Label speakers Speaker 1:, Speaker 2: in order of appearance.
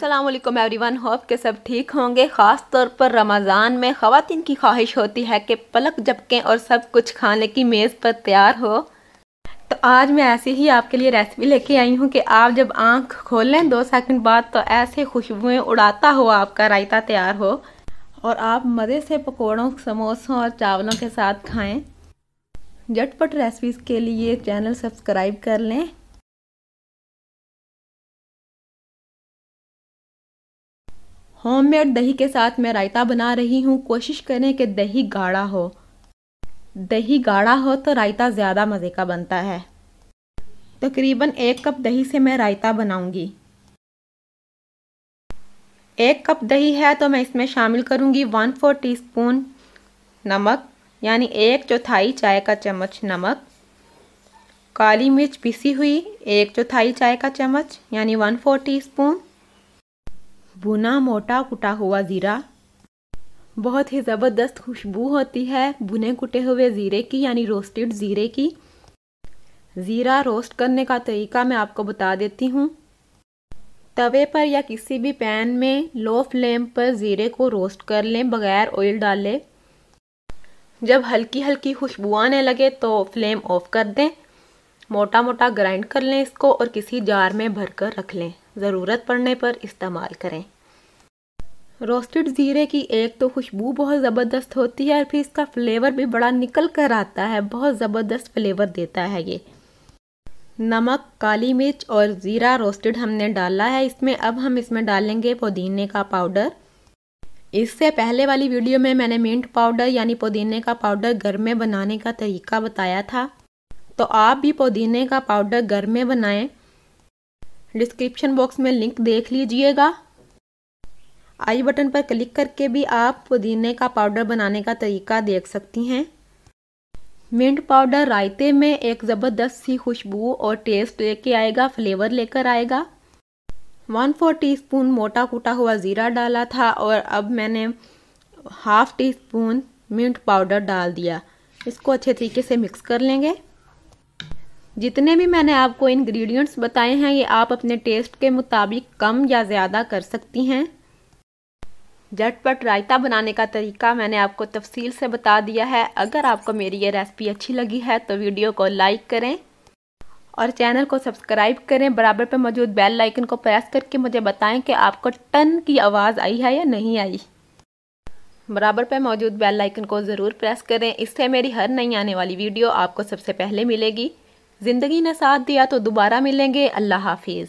Speaker 1: अस्सलाम वालेकुम everyone, hope के सब ठीक होंगे। ख़ास तौर पर रमज़ान में ख़वातीन की ख्वाहिश होती है कि पलक झपकें और सब कुछ खाने की मेज़ पर तैयार हो। तो आज मैं ऐसे ही आपके लिए रेसिपी लेके आई हूँ कि आप जब आंख खोलें 2 सेकंड बाद तो ऐसे खुशबुएं उड़ाता हुआ आपका रायता तैयार हो और आप मज़े से पकौड़ों, समोसों और चावलों के साथ खाएँ। झटपट रेसिपीज़ के लिए चैनल सब्सक्राइब कर लें। होममेड दही के साथ मैं रायता बना रही हूँ। कोशिश करें कि दही गाढ़ा हो। दही गाढ़ा हो तो रायता ज़्यादा मज़े का बनता है। तकरीबन 1 कप दही से मैं रायता बनाऊंगी। 1 कप दही है तो मैं इसमें शामिल करूंगी 1/4 टीस्पून नमक, यानी 1/4 चाय का चम्मच नमक। काली मिर्च पिसी हुई 1/4 चाय का चम्मच, यानी 1/4 टीस्पून। भुना मोटा कुटा हुआ ज़ीरा, बहुत ही ज़बरदस्त खुशबू होती है भुने कुटे हुए ज़ीरे की, यानी रोस्टेड ज़ीरे की। ज़ीरा रोस्ट करने का तरीका मैं आपको बता देती हूँ। तवे पर या किसी भी पैन में लो फ्लेम पर ज़ीरे को रोस्ट कर लें बगैर ऑयल डाले। जब हल्की हल्की खुशबू आने लगे तो फ्लेम ऑफ कर दें। मोटा मोटा ग्राइंड कर लें इसको और किसी जार में भरकर रख लें। ज़रूरत पड़ने पर इस्तेमाल करें। रोस्टेड ज़ीरे की एक तो खुशबू बहुत ज़बरदस्त होती है और फिर इसका फ्लेवर भी बड़ा निकल कर आता है। बहुत ज़बरदस्त फ्लेवर देता है ये। नमक, काली मिर्च और ज़ीरा रोस्टेड हमने डाला है इसमें। अब हम इसमें डालेंगे पुदीने का पाउडर। इससे पहले वाली वीडियो में मैंने मिंट पाउडर यानी पुदीने का पाउडर घर में बनाने का तरीका बताया था, तो आप भी पुदीने का पाउडर घर में बनाएं। डिस्क्रिप्शन बॉक्स में लिंक देख लीजिएगा। आई बटन पर क्लिक करके भी आप पुदीने का पाउडर बनाने का तरीका देख सकती हैं। मिंट पाउडर रायते में एक ज़बरदस्त सी खुशबू और टेस्ट लेके आएगा, फ्लेवर लेकर आएगा। 1/4 टीस्पून मोटा कुटा हुआ ज़ीरा डाला था और अब मैंने 1/2 टीस्पून मिंट पाउडर डाल दिया। इसको अच्छे तरीके से मिक्स कर लेंगे। जितने भी मैंने आपको इंग्रेडिएंट्स बताए हैं ये आप अपने टेस्ट के मुताबिक कम या ज़्यादा कर सकती हैं। झटपट रायता बनाने का तरीका मैंने आपको तफसील से बता दिया है। अगर आपको मेरी ये रेसिपी अच्छी लगी है तो वीडियो को लाइक करें और चैनल को सब्सक्राइब करें। बराबर पर मौजूद बेल आइकन को प्रेस करके मुझे बताएं कि आपको टन की आवाज़ आई है या नहीं आई। बराबर पर मौजूद बेल आइकन को ज़रूर प्रेस करें, इससे मेरी हर नई आने वाली वीडियो आपको सबसे पहले मिलेगी। ज़िंदगी ने साथ दिया तो दोबारा मिलेंगे। अल्लाह हाफिज़।